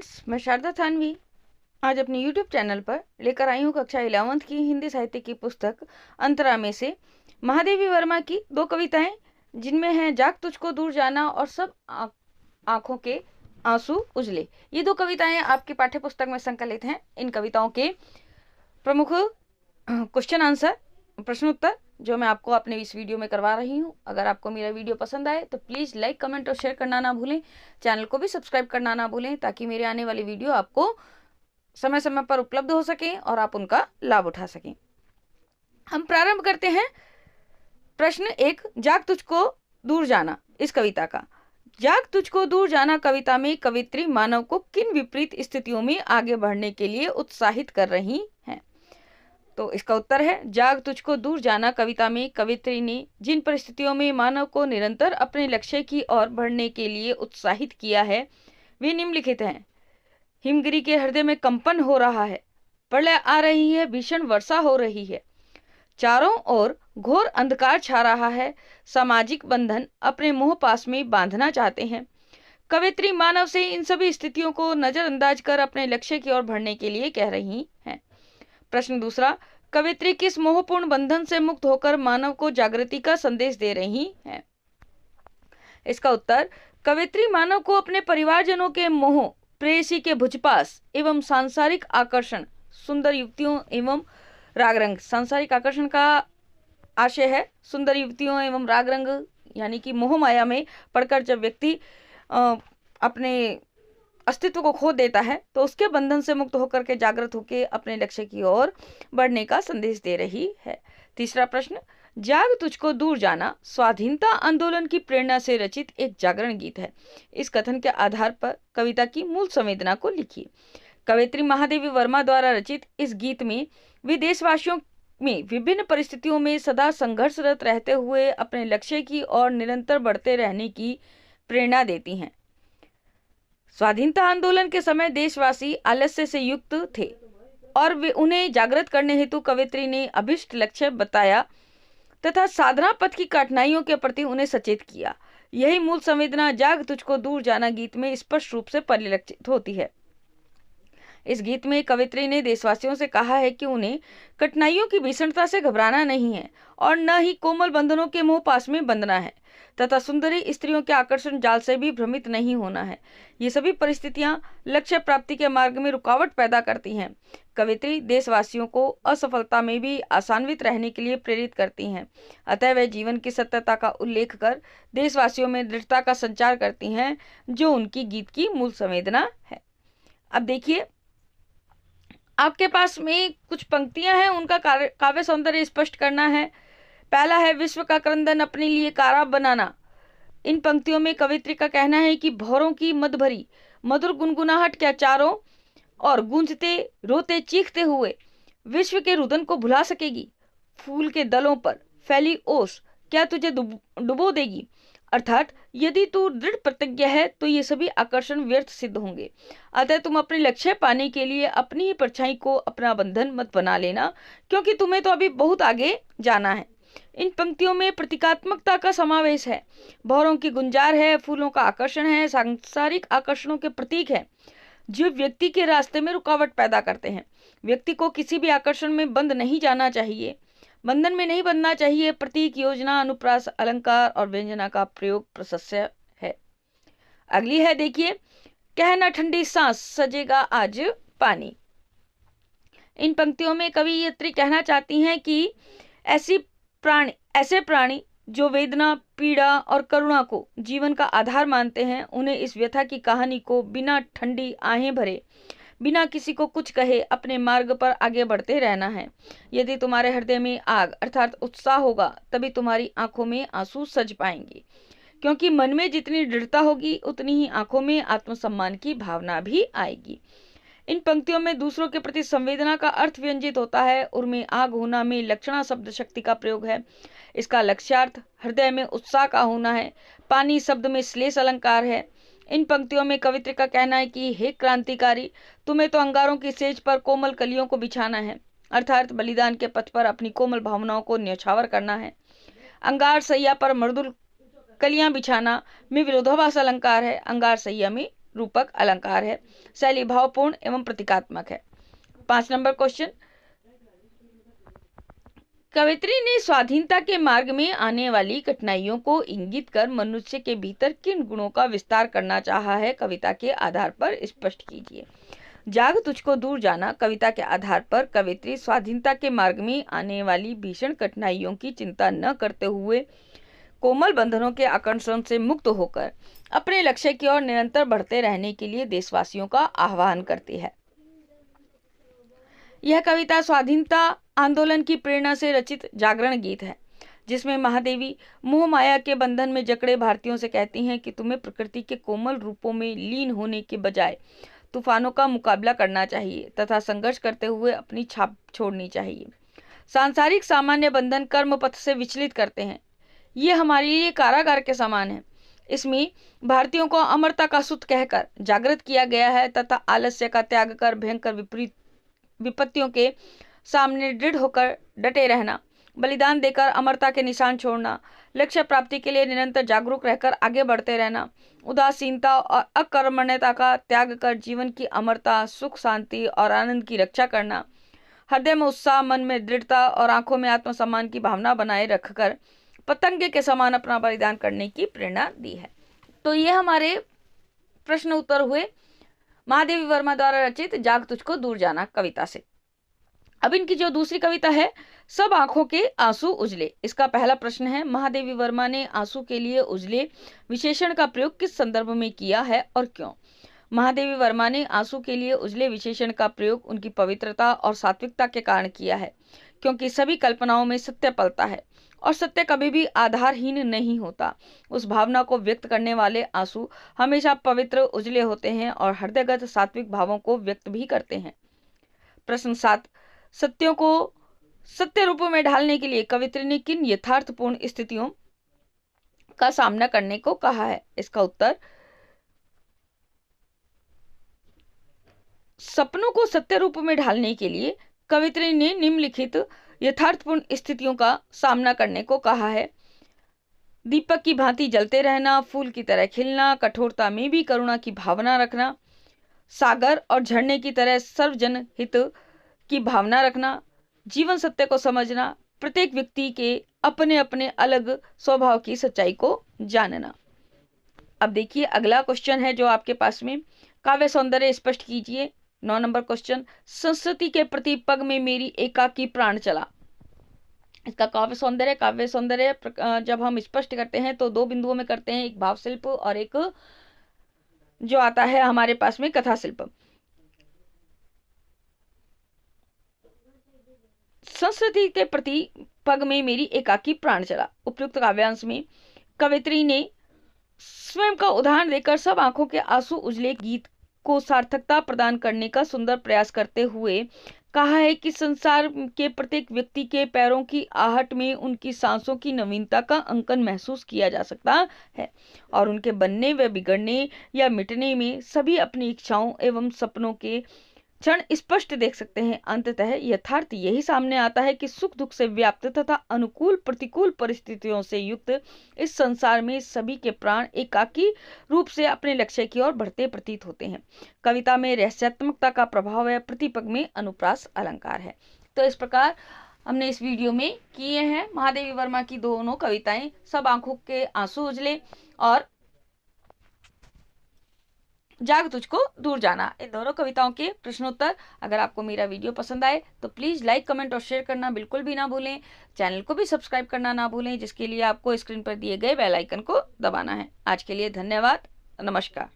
Friends, मैं शारदा थानवी आज अपने यूट्यूब चैनल पर लेकर आई हूँ कक्षा 11th की हिंदी साहित्य की पुस्तक अंतरा में से महादेवी वर्मा की दो कविताएं, जिनमें हैं जाग तुझको दूर जाना और सब आंखों के आंसू उजले। ये दो कविताएं आपकी पाठ्य पुस्तक में संकलित हैं। इन कविताओं के प्रमुख क्वेश्चन आंसर, प्रश्न उत्तर जो मैं आपको अपने इस वीडियो में करवा रही हूँ। अगर आपको मेरा वीडियो पसंद आए तो प्लीज़ लाइक, कमेंट और शेयर करना ना भूलें। चैनल को भी सब्सक्राइब करना ना भूलें ताकि मेरे आने वाली वीडियो आपको समय समय पर उपलब्ध हो सकें और आप उनका लाभ उठा सकें। हम प्रारंभ करते हैं प्रश्न 1, जाग तुझको दूर जाना। इस कविता का जाग तुझको दूर जाना कविता में कवित्री मानव को किन विपरीत स्थितियों में आगे बढ़ने के लिए उत्साहित कर रही हैं? तो इसका उत्तर है, जाग तुझको दूर जाना कविता में कवित्री ने जिन परिस्थितियों में मानव को निरंतर अपने लक्ष्य की ओर बढ़ने के लिए उत्साहित किया है वे निम्नलिखित हैं। हिमगिरी के हृदय में कंपन हो रहा है, प्रलय आ रही है, भीषण वर्षा हो रही है, चारों ओर घोर अंधकार छा रहा है, सामाजिक बंधन अपने मोह पास में बांधना चाहते हैं। कवित्री मानव से इन सभी स्थितियों को नजरअंदाज कर अपने लक्ष्य की ओर बढ़ने के लिए कह रही हैं। प्रश्न दूसरा, कवित्री किस मोहपूर्ण बंधन से मुक्त होकर मानव को जागृति का संदेश दे रही हैं? इसका उत्तर, कवित्री मानव को अपने परिवारजनों के मोह, प्रेयसी के भुजपास एवं सांसारिक आकर्षण, सुंदर युवतियों एवं रागरंग। सांसारिक आकर्षण का आशय है सुंदर युवतियों एवं रागरंग, यानी कि मोह माया में पड़कर जब व्यक्ति अपने अस्तित्व को खो देता है तो उसके बंधन से मुक्त होकर के जागृत होकर अपने लक्ष्य की ओर बढ़ने का संदेश दे रही है। तीसरा प्रश्न, जाग तुझको दूर जाना स्वाधीनता आंदोलन की प्रेरणा से रचित एक जागरण गीत है। इस कथन के आधार पर कविता की मूल संवेदना को लिखिए। कवित्री महादेवी वर्मा द्वारा रचित इस गीत में वे देशवासियों में विभिन्न परिस्थितियों में सदा संघर्षरत रहते हुए अपने लक्ष्य की ओर निरंतर बढ़ते रहने की प्रेरणा देती हैं। स्वाधीनता आंदोलन के समय देशवासी आलस्य से युक्त थे और वे उन्हें जागृत करने हेतु कवित्री ने अभिष्ट लक्ष्य बताया तथा साधना पथ की कठिनाइयों के प्रति उन्हें सचेत किया। यही मूल संवेदना जाग तुझको दूर जाना गीत में स्पष्ट रूप से परिलक्षित होती है। इस गीत में कवित्री ने देशवासियों से कहा है कि उन्हें कठिनाइयों की भीषणता से घबराना नहीं है और न ही कोमल बंधनों के मोह पास में बंधना है तथा सुंदरी स्त्रियों के आकर्षण जाल से भी भ्रमित नहीं होना है। ये सभी परिस्थितियां लक्ष्य प्राप्ति के मार्ग में रुकावट पैदा करती हैं। कवित्री देशवासियों को असफलता में भी आशान्वित रहने के लिए प्रेरित करती हैं। अतः वे जीवन की सत्यता का उल्लेख कर देशवासियों में दृढ़ता का संचार करती हैं, जो उनकी गीत की मूल संवेदना है। अब देखिए, आपके पास में कुछ पंक्तियां हैं, उनका काव्य सौंदर्य स्पष्ट करना है। पहला है, विश्व का क्रंदन अपने लिए कारा बनाना। इन पंक्तियों में कवित्री का कहना है कि भौरों की मद भरी मधुर गुनगुनाहट क्या चारों और गूंजते रोते चीखते हुए विश्व के रुदन को भुला सकेगी? फूल के दलों पर फैली ओस क्या तुझे डुबो देगी? अर्थात यदि तू दृढ़ प्रतिज्ञ है तो ये सभी आकर्षण व्यर्थ सिद्ध होंगे। अतः तुम अपने लक्ष्य पाने के लिए अपनी ही परछाई को अपना बंधन मत बना लेना, क्योंकि तुम्हें तो अभी बहुत आगे जाना है। इन पंक्तियों में प्रतीकात्मकता का समावेश है। भौरों की गुंजार है, फूलों का आकर्षण है, सांसारिक आकर्षणों के प्रतीक है जो व्यक्ति के रास्ते में रुकावट पैदा करते हैं। व्यक्ति को किसी भी आकर्षण में बंद नहीं जाना चाहिए, बंधन में नहीं बनना चाहिए। प्रतीक, योजना, अनुप्रास, अलंकार और व्यंजना का प्रयोग प्रशस्य है। अगली है, देखिए, कहना ठंडी सांस सजेगा आज पानी। इन पंक्तियों में कवियत्री कहना चाहती हैं कि ऐसे प्राणी जो वेदना, पीड़ा और करुणा को जीवन का आधार मानते हैं, उन्हें इस व्यथा की कहानी को बिना ठंडी आहें भरे, बिना किसी को कुछ कहे अपने मार्ग पर आगे बढ़ते रहना है। यदि तुम्हारे हृदय में आग अर्थात उत्साह होगा तभी तुम्हारी आंखों में आंसू सज पाएंगे, क्योंकि मन में जितनी दृढ़ता होगी उतनी ही आंखों में आत्मसम्मान की भावना भी आएगी। इन पंक्तियों में दूसरों के प्रति संवेदना का अर्थ व्यंजित होता है। उर्मे आग होना में लक्षणा शब्द शक्ति का प्रयोग है। इसका लक्ष्यार्थ हृदय में उत्साह का होना है। पानी शब्द में श्लेष अलंकार है। इन पंक्तियों में कवित्री का कहना है कि हे क्रांतिकारी, तुम्हें तो अंगारों की सेज पर कोमल कलियों को बिछाना है, अर्थात बलिदान के पथ पर अपनी कोमल भावनाओं को न्यौछावर करना है। अंगार सैया पर मृदुल कलियां बिछाना में विरोधाभास अलंकार है। अंगार सैया में रूपक अलंकार है। शैली भावपूर्ण एवं प्रतीकात्मक है। 5 नंबर क्वेश्चन, कवित्री ने स्वाधीनता के मार्ग में आने वाली कठिनाइयों को इंगित कर मनुष्य के भीतर किन गुणों का विस्तार करना चाहा है, कविता के आधार पर स्पष्ट कीजिए। जाग तुझको दूर जाना कविता के आधार पर कवित्री स्वाधीनता के मार्ग में आने वाली भीषण कठिनाइयों की चिंता न करते हुए कोमल बंधनों के आकर्षण से मुक्त होकर अपने लक्ष्य की ओर निरंतर बढ़ते रहने के लिए देशवासियों का आह्वान करती है। यह कविता स्वाधीनता आंदोलन की प्रेरणा से रचित जागरण गीत है, जिसमें महादेवी मोह माया के बंधन में जकड़े भारतीयों से कहती हैं कि तुम्हें प्रकृति के कोमल रूपों में लीन होने के बजाय तूफानों का मुकाबला करना चाहिए तथा संघर्ष करते हुए अपनी छाप छोड़नी चाहिए। सांसारिक सामान्य बंधन कर्म पथ से विचलित करते हैं। ये हमारे लिए कारागार के समान है। इसमें भारतीयों को अमरता का सूत्र कहकर जागृत किया गया है तथा आलस्य का त्याग कर भयंकर विपरीत विपत्तियों के सामने दृढ़ होकर डटे रहना, बलिदान देकर अमरता के निशान छोड़ना, लक्ष्य प्राप्ति के लिए निरंतर जागरूक रहकर आगे बढ़ते रहना, उदासीनता और अकर्मण्यता का त्याग कर जीवन की अमरता, सुख, शांति और आनंद की रक्षा करना, हृदय में उत्साह, मन में दृढ़ता और आंखों में आत्मसम्मान की भावना बनाए रखकर पतंगे के समान अपना बलिदान करने की प्रेरणा दी है। तो ये हमारे प्रश्न उत्तर हुए महादेवी वर्मा द्वारा रचित जाग तुझको दूर जाना कविता से। अब इनकी जो दूसरी कविता है, सब आंखों के आंसू उजले, इसका पहला प्रश्न है, महादेवी वर्मा ने आंसू के लिए उजले विशेषण का प्रयोग किस संदर्भ में किया है और क्यों? महादेवी वर्मा ने आंसू के लिए उजले विशेषण का प्रयोग उनकी पवित्रता और सात्विकता के कारण किया है, क्योंकि सभी कल्पनाओं में सत्य पलता है और सत्य कभी भी आधारहीन नहीं होता। उस भावना को व्यक्त करने वाले आंसू हमेशा पवित्र उजले होते हैं और हृदयगत सात्विक भावों को व्यक्त भी करते हैं। प्रश्न 7, सत्यों को सत्य रूपों में ढालने के लिए कवित्री ने किन यथार्थपूर्ण स्थितियों का सामना करने को कहा है? इसका उत्तर, सपनों को सत्य रूप में ढालने के लिए कवित्री ने निम्नलिखित यथार्थपूर्ण स्थितियों का सामना करने को कहा है। दीपक की भांति जलते रहना, फूल की तरह खिलना, कठोरता में भी करुणा की भावना रखना, सागर और झरने की तरह सर्वजन हित की भावना रखना, जीवन सत्य को समझना, प्रत्येक व्यक्ति के अपने अपने अलग स्वभाव की सच्चाई को जानना। अब देखिए अगला क्वेश्चन है जो आपके पास में, काव्य सौंदर्य स्पष्ट कीजिए। 9 नंबर क्वेश्चन, संस्कृति के प्रति पग में मेरी एकाकी प्राण चला। इसका काव्य सौंदर्य जब हम स्पष्ट करते हैं तो 2 बिंदुओं में करते हैं, एक भाव शिल्प और एक जो आता है हमारे पास में कथा शिल्प। संस्कृति के प्रति पग में मेरी एकाकी प्राण चला, उपयुक्त काव्यांश में कवित्री ने स्वयं का उदाहरण देकर सब आंखों के आंसू उजले गीत को सार्थकता प्रदान करने का सुंदर प्रयास करते हुए कहा है कि संसार के प्रत्येक व्यक्ति के पैरों की आहट में उनकी सांसों की नवीनता का अंकन महसूस किया जा सकता है और उनके बनने व बिगड़ने या मिटने में सभी अपनी इच्छाओं एवं सपनों के क्षण स्पष्ट देख सकते हैं। अंततः यथार्थ यही सामने आता है कि सुख दुख से व्याप्त तथा अनुकूल प्रतिकूल परिस्थितियों से युक्त इस संसार में सभी के प्राण एकाकी रूप से अपने लक्ष्य की ओर बढ़ते प्रतीत होते हैं। कविता में रहस्यात्मकता का प्रभाव है, प्रतिपग में अनुप्रास अलंकार है। तो इस प्रकार हमने इस वीडियो में किए हैं महादेवी वर्मा की दोनों कविताएं, सब आंखों के आंसू उजले और जाग तुझको दूर जाना, इन दोनों कविताओं के प्रश्नोत्तर। अगर आपको मेरा वीडियो पसंद आए तो प्लीज़ लाइक, कमेंट और शेयर करना बिल्कुल भी ना भूलें। चैनल को भी सब्सक्राइब करना ना भूलें, जिसके लिए आपको स्क्रीन पर दिए गए बेल आइकन को दबाना है। आज के लिए धन्यवाद, नमस्कार।